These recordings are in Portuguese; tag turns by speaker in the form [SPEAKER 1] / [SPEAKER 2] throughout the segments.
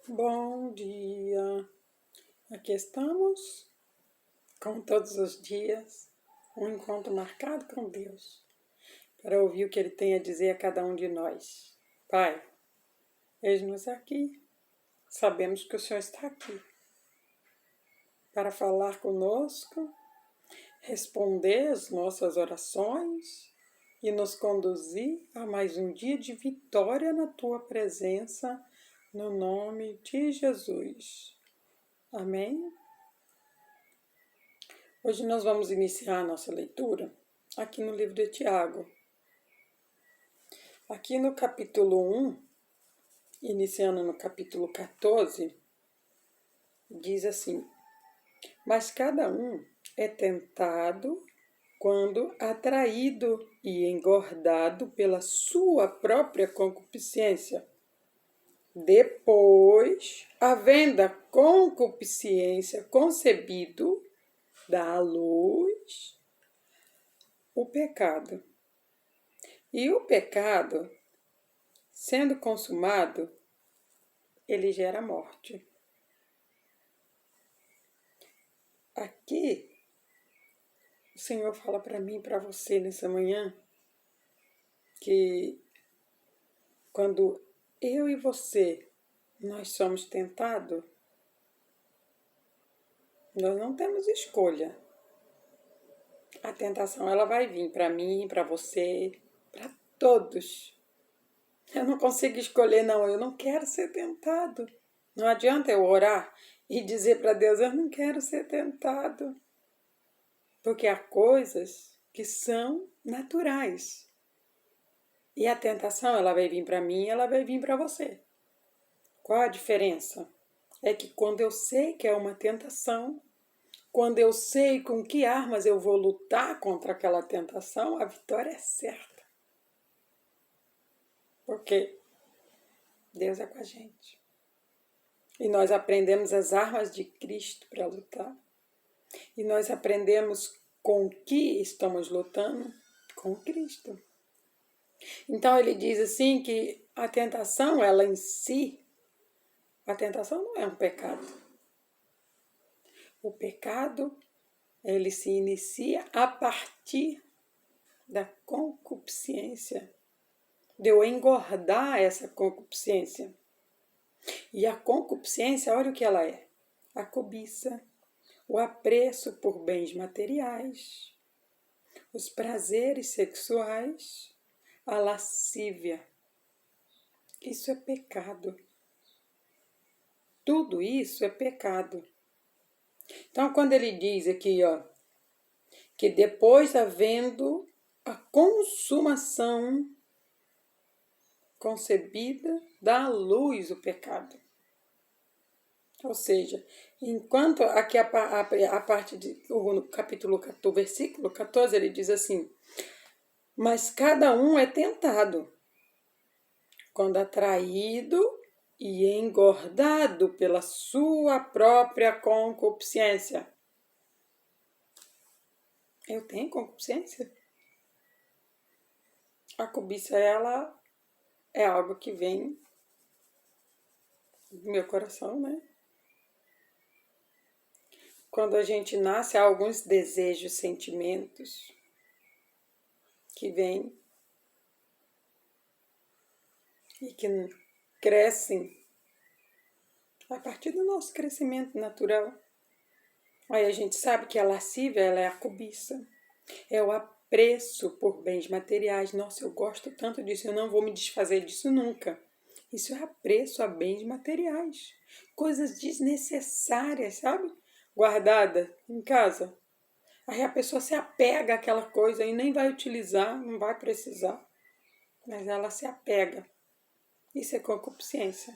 [SPEAKER 1] Bom dia! Aqui estamos, como todos os dias, um encontro marcado com Deus, para ouvir o que Ele tem a dizer a cada um de nós. Pai, eis-nos aqui, sabemos que o Senhor está aqui para falar conosco, responder as nossas orações e nos conduzir a mais um dia de vitória na Tua presença, no nome de Jesus. Amém? Hoje nós vamos iniciar a nossa leitura aqui no livro de Tiago. Aqui no capítulo 1, iniciando no capítulo 14, diz assim: Mas cada um é tentado quando atraído e engordado pela sua própria concupiscência. Depois, havendo a concupiscência concebido, dá à luz o pecado. E o pecado, sendo consumado, ele gera morte. Aqui, o Senhor fala para mim e para você nessa manhã que quando eu e você, nós somos tentados, nós não temos escolha. A tentação, ela vai vir para mim, para você, para todos. Eu não consigo escolher, não. Eu não quero ser tentado. Não adianta eu orar e dizer para Deus, eu não quero ser tentado. Porque há coisas que são naturais. E a tentação, ela vai vir para mim, ela vai vir para você. Qual a diferença? É que quando eu sei que é uma tentação, quando eu sei com que armas eu vou lutar contra aquela tentação, a vitória é certa. Porque Deus é com a gente. E nós aprendemos as armas de Cristo para lutar. E nós aprendemos com o que estamos lutando? Com Cristo. Então ele diz assim que a tentação, ela em si, a tentação não é um pecado. O pecado, ele se inicia a partir da concupiscência, de eu engordar essa concupiscência. E a concupiscência, olha o que ela é: a cobiça, o apreço por bens materiais, os prazeres sexuais, a lascívia. Isso é pecado. Tudo isso é pecado. Então, quando ele diz aqui, que depois, havendo a consumação concebida, dá à luz o pecado. Ou seja, enquanto aqui a parte no capítulo 14, versículo 14, ele diz assim: mas cada um é tentado quando atraído e engordado pela sua própria concupiscência. Eu tenho concupiscência? A cobiça, ela é algo que vem do meu coração, né? Quando a gente nasce, há alguns desejos, sentimentos que vêm e que crescem a partir do nosso crescimento natural. Aí a gente sabe que a lascívia, ela é a cobiça, é o apreço por bens materiais. Nossa, eu gosto tanto disso, eu não vou me desfazer disso nunca. Isso é apreço a bens materiais, coisas desnecessárias, sabe? Guardada em casa. Aí a pessoa se apega àquela coisa e nem vai utilizar, não vai precisar. Mas ela se apega. Isso é concupiscência.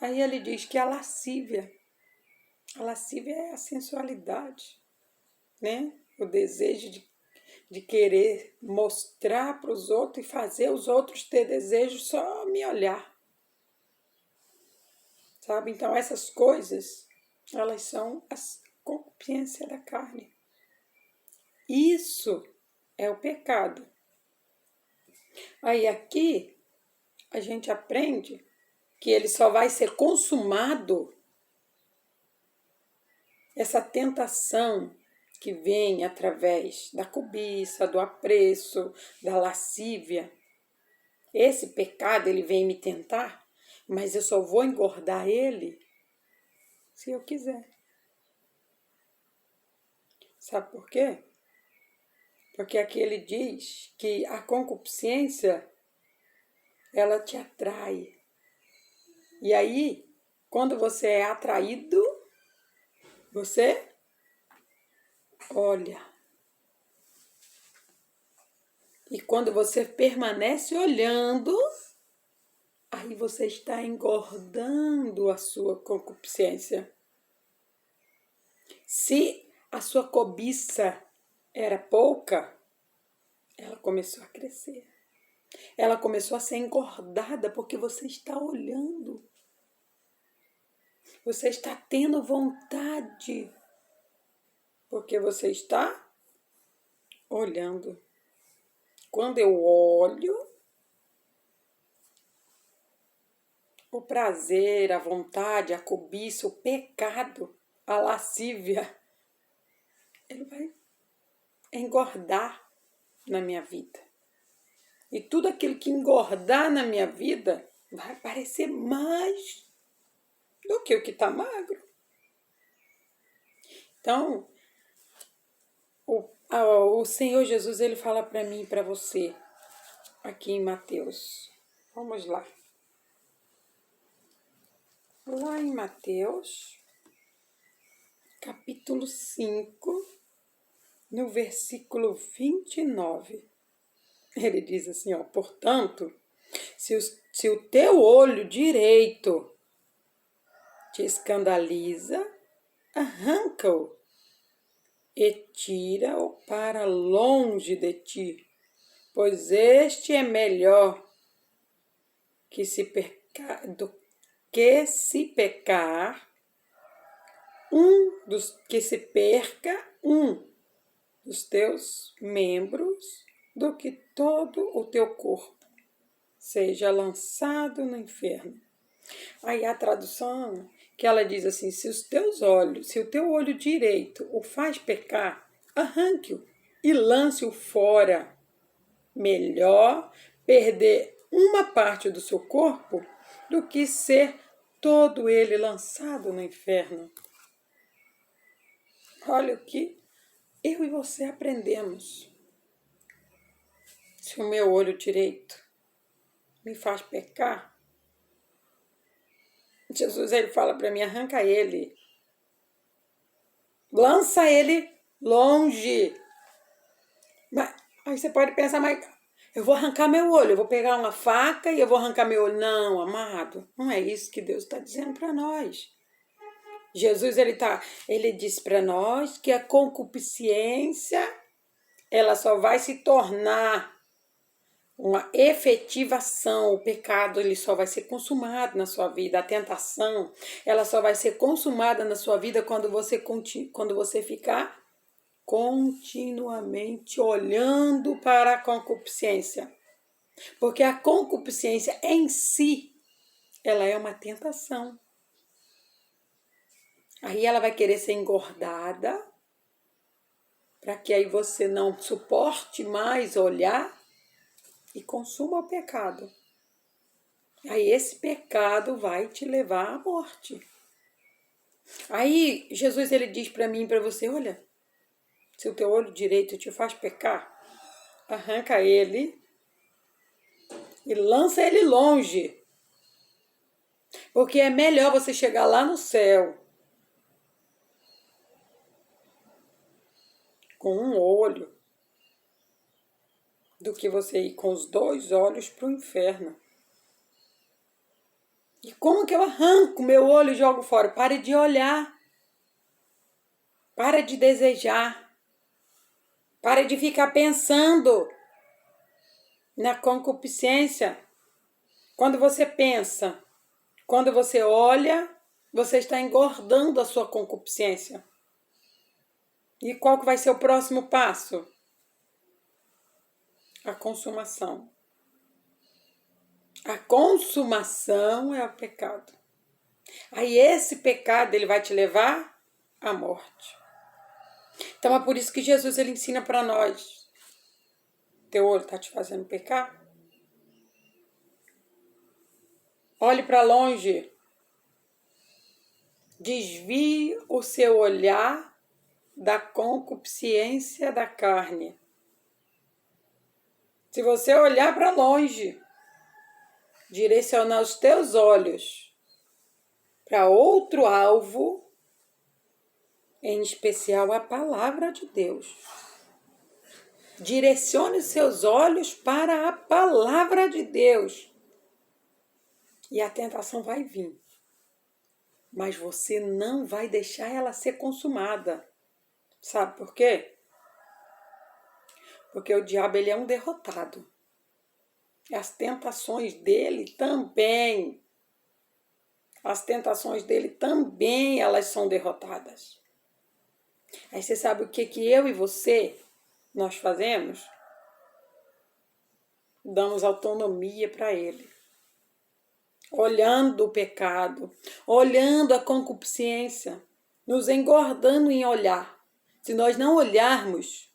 [SPEAKER 1] Aí ele diz que a lascívia é a sensualidade, né? O desejo de querer mostrar para os outros e fazer os outros ter desejo só me olhar. Sabe? Então essas coisas, elas são a concupiscência da carne. Isso é o pecado. Aí aqui a gente aprende que ele só vai ser consumado, essa tentação que vem através da cobiça, do apreço, da lascívia, esse pecado ele vem me tentar, mas eu só vou engordar ele se eu quiser. Sabe por quê? Porque aqui ele diz que a concupiscência, ela te atrai. E aí, quando você é atraído, você olha. E quando você permanece olhando, aí você está engordando a sua concupiscência. Se a sua cobiça era pouca, ela começou a crescer. Ela começou a ser engordada porque você está olhando. Você está tendo vontade porque você está olhando. Quando eu olho, o prazer, a vontade, a cobiça, o pecado, a lascívia, ele vai engordar na minha vida. E tudo aquilo que engordar na minha vida vai parecer mais do que o que está magro. Então, o Senhor Jesus, ele fala para mim e para você, aqui em Mateus. Vamos lá. Lá em Mateus, capítulo 5, no versículo 29. Ele diz assim, ó, portanto, se o teu olho direito te escandaliza, arranca-o e tira-o para longe de ti, pois este é melhor que se pecar que se perca um dos teus membros do que todo o teu corpo seja lançado no inferno. Aí a tradução que ela diz assim, se o teu olho direito o faz pecar, arranque-o e lance-o fora. Melhor perder uma parte do seu corpo do que ser todo ele lançado no inferno. Olha o que eu e você aprendemos. Se o meu olho direito me faz pecar, Jesus ele fala para mim, arranca ele. Lança ele longe. Mas, aí você pode pensar, mas eu vou arrancar meu olho, eu vou pegar uma faca e eu vou arrancar meu olho. Não, amado, não é isso que Deus está dizendo para nós. Jesus ele diz para nós que a concupiscência ela só vai se tornar uma efetivação, o pecado ele só vai ser consumado na sua vida, a tentação ela só vai ser consumada na sua vida quando você ficar continuamente olhando para a concupiscência. Porque a concupiscência em si, ela é uma tentação. Aí ela vai querer ser engordada, para que aí você não suporte mais olhar e consuma o pecado. Aí esse pecado vai te levar à morte. Aí Jesus ele diz para mim e para você, olha, se o teu olho direito te faz pecar, arranca ele e lança ele longe. Porque é melhor você chegar lá no céu com um olho do que você ir com os dois olhos para o inferno. E como que eu arranco meu olho e jogo fora? Pare de olhar. Pare de desejar. Pare de ficar pensando na concupiscência. Quando você pensa, quando você olha, você está engordando a sua concupiscência. E qual que vai ser o próximo passo? A consumação. A consumação é o pecado. Aí esse pecado ele vai te levar à morte. Então é por isso que Jesus ele ensina para nós. Teu olho está te fazendo pecar? Olhe para longe. Desvie o seu olhar da concupiscência da carne. Se você olhar para longe, direcionar os teus olhos para outro alvo, em especial a palavra de Deus. Direcione os seus olhos para a palavra de Deus. E a tentação vai vir. Mas você não vai deixar ela ser consumada. Sabe por quê? Porque o diabo ele é um derrotado. E as tentações dele também. As tentações dele também elas são derrotadas. Aí você sabe o que eu e você nós fazemos? Damos autonomia para ele. Olhando o pecado, olhando a concupiscência, nos engordando em olhar. Se nós não olharmos,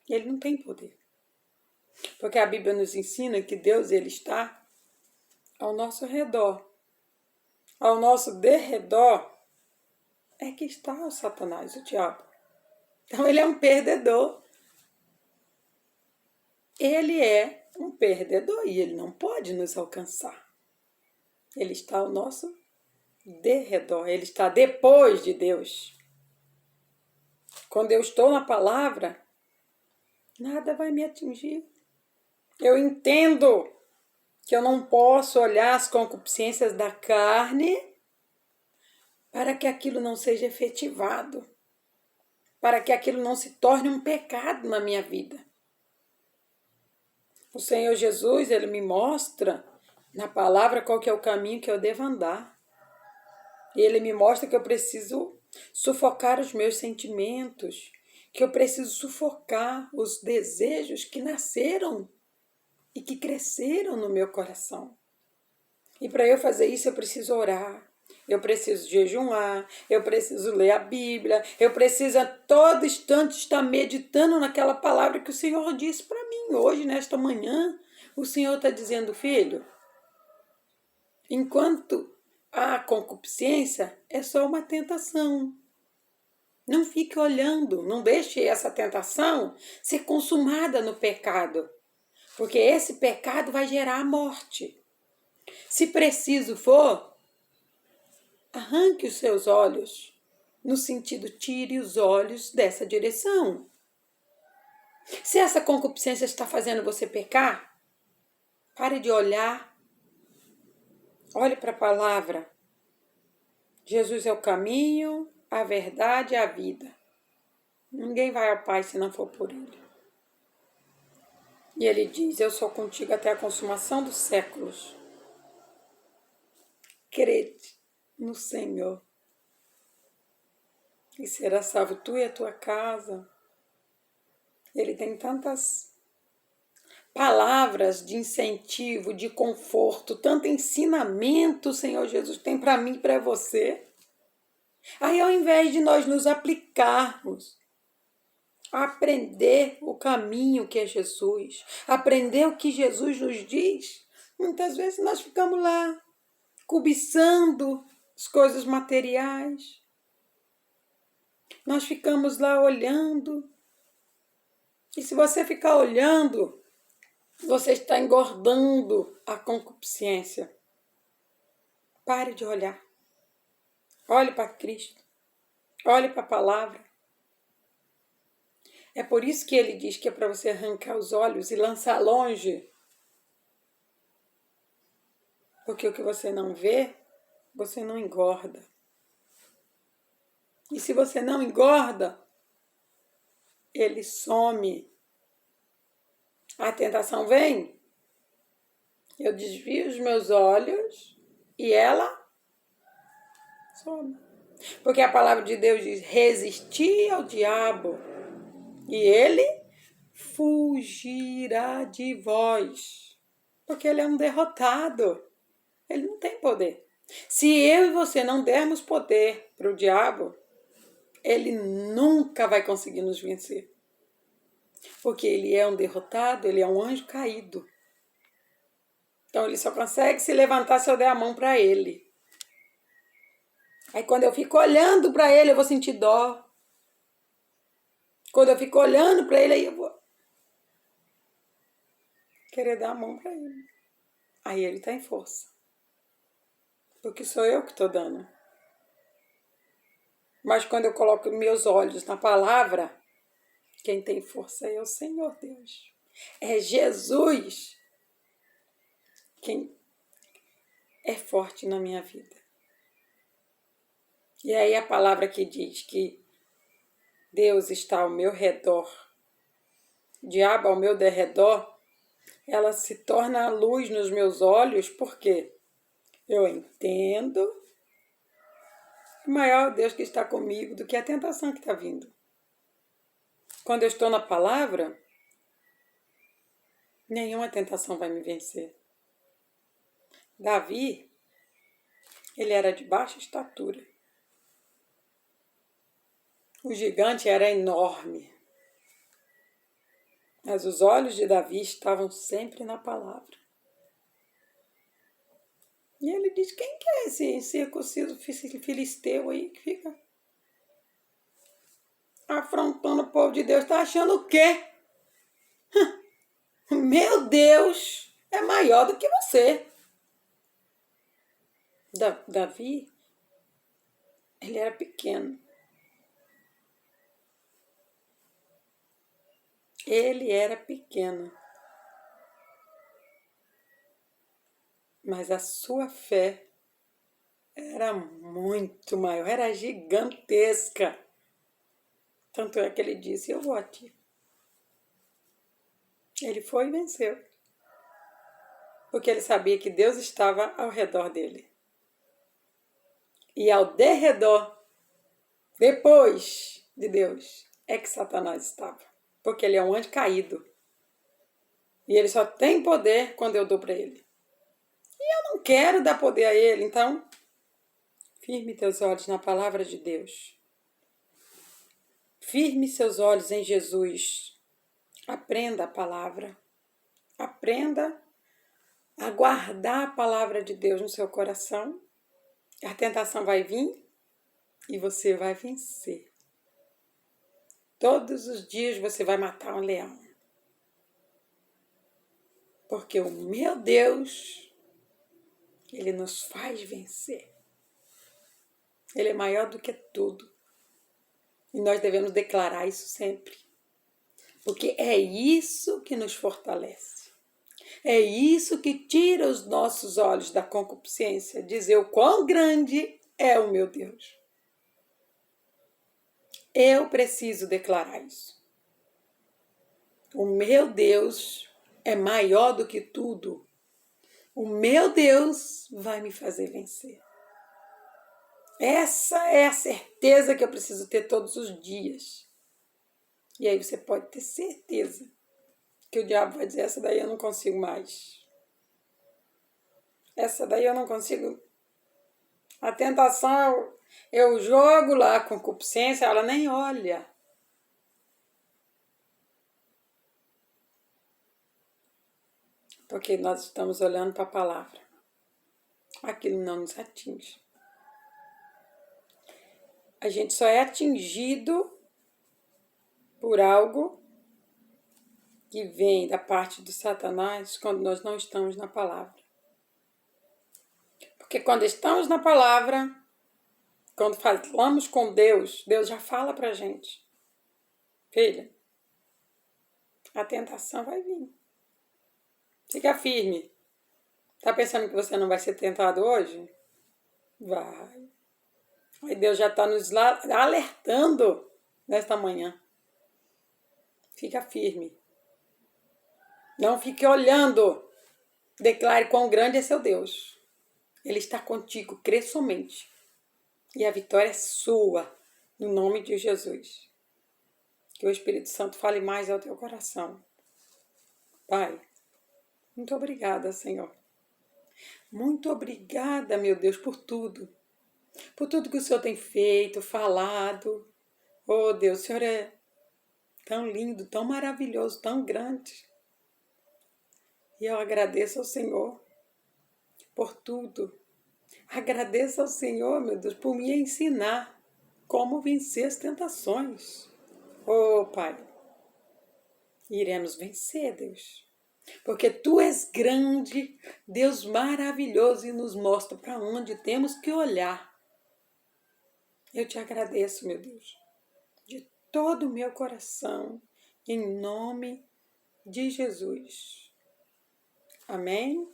[SPEAKER 1] ele não tem poder. Porque a Bíblia nos ensina que Deus ele está ao nosso redor. Ao nosso derredor é que está o Satanás, o diabo. Então ele é um perdedor. Ele é um perdedor e ele não pode nos alcançar. Ele está ao nosso derredor, ele está depois de Deus. Quando eu estou na palavra, nada vai me atingir. Eu entendo que eu não posso olhar as concupiscências da carne para que aquilo não seja efetivado, para que aquilo não se torne um pecado na minha vida. O Senhor Jesus, ele me mostra na palavra qual que é o caminho que eu devo andar. E ele me mostra que eu preciso sufocar os meus sentimentos, que eu preciso sufocar os desejos que nasceram e que cresceram no meu coração. E para eu fazer isso, eu preciso orar, eu preciso jejuar, eu preciso ler a Bíblia, eu preciso a todo instante estar meditando naquela palavra que o Senhor disse para mim hoje, nesta manhã. O Senhor está dizendo, filho, enquanto a concupiscência é só uma tentação. Não fique olhando, não deixe essa tentação ser consumada no pecado, porque esse pecado vai gerar a morte. Se preciso for, arranque os seus olhos, no sentido, tire os olhos dessa direção. Se essa concupiscência está fazendo você pecar, pare de olhar, olhe para a palavra. Jesus é o caminho, a verdade e a vida. Ninguém vai ao Pai se não for por Ele. E Ele diz, eu sou contigo até a consumação dos séculos. Crede no Senhor e será salvo tu e a tua casa. Ele tem tantas palavras de incentivo, de conforto, tanto ensinamento o Senhor Jesus tem para mim e para você. Aí ao invés de nós nos aplicarmos a aprender o caminho que é Jesus, aprender o que Jesus nos diz, muitas vezes nós ficamos lá cobiçando as coisas materiais. Nós ficamos lá olhando. E se você ficar olhando, você está engordando a concupiscência. Pare de olhar. Olhe para Cristo. Olhe para a palavra. É por isso que ele diz que é para você arrancar os olhos e lançar longe. Porque o que você não vê, você não engorda. E se você não engorda, ele some. A tentação vem, eu desvio os meus olhos e ela some. Porque a palavra de Deus diz, resistir ao diabo e ele fugirá de vós. Porque ele é um derrotado. Ele não tem poder. Se eu e você não dermos poder para o diabo, ele nunca vai conseguir nos vencer. Porque ele é um derrotado, ele é um anjo caído. Então ele só consegue se levantar se eu der a mão para ele. Aí quando eu fico olhando para ele, eu vou sentir dó. Quando eu fico olhando para ele, aí eu vou querer dar a mão para ele. Aí ele está em força. Porque sou eu que estou dando. Mas quando eu coloco meus olhos na palavra, quem tem força é o Senhor Deus. É Jesus quem é forte na minha vida. E aí a palavra que diz que Deus está ao meu redor, o diabo ao meu derredor, ela se torna a luz nos meus olhos, porque eu entendo que maior é o Deus que está comigo do que a tentação que está vindo. Quando eu estou na palavra, nenhuma tentação vai me vencer. Davi, ele era de baixa estatura. O gigante era enorme. Mas os olhos de Davi estavam sempre na palavra. E ele diz, quem que é esse incircunciso filisteu aí que fica afrontando o povo de Deus? Está achando o quê? Meu Deus é maior do que você. Davi, ele era pequeno. Ele era pequeno. Mas a sua fé era muito maior, era gigantesca. Tanto é que ele disse, eu vou a ti. Ele foi e venceu. Porque ele sabia que Deus estava ao redor dele. E ao derredor, depois de Deus, é que Satanás estava. Porque ele é um anjo caído. E ele só tem poder quando eu dou para ele. E eu não quero dar poder a ele, então firme teus olhos na palavra de Deus. Firme seus olhos em Jesus. Aprenda a palavra. Aprenda a guardar a palavra de Deus no seu coração. A tentação vai vir e você vai vencer. Todos os dias você vai matar um leão. Porque o meu Deus, ele nos faz vencer. Ele é maior do que tudo. E nós devemos declarar isso sempre. Porque é isso que nos fortalece. É isso que tira os nossos olhos da concupiscência. Dizer o quão grande é o meu Deus. Eu preciso declarar isso. O meu Deus é maior do que tudo. O meu Deus vai me fazer vencer. Essa é a certeza que eu preciso ter todos os dias. E aí você pode ter certeza que o diabo vai dizer, essa daí eu não consigo mais. Essa daí eu não consigo. A tentação, eu jogo lá com concupiscência, ela nem olha. Porque nós estamos olhando para a palavra. Aquilo não nos atinge. A gente só é atingido por algo que vem da parte do Satanás quando nós não estamos na palavra. Porque quando estamos na palavra, quando falamos com Deus, Deus já fala pra gente. Filha, a tentação vai vir. Fica firme. Tá pensando que você não vai ser tentado hoje? Vai. Aí Deus já está nos alertando nesta manhã. Fica firme. Não fique olhando. Declare quão grande é seu Deus. Ele está contigo, crê somente. E a vitória é sua, no nome de Jesus. Que o Espírito Santo fale mais ao teu coração. Pai, Muito obrigada, Senhor. Muito obrigada, meu Deus, por tudo. Por tudo que o Senhor tem feito, falado. Oh, Deus, o Senhor é tão lindo, tão maravilhoso, tão grande. E eu agradeço ao Senhor por tudo. Agradeço ao Senhor, meu Deus, por me ensinar como vencer as tentações. Oh, Pai, iremos vencer, Deus. Porque Tu és grande, Deus maravilhoso e nos mostra para onde temos que olhar. Eu te agradeço, meu Deus, de todo o meu coração, em nome de Jesus. Amém?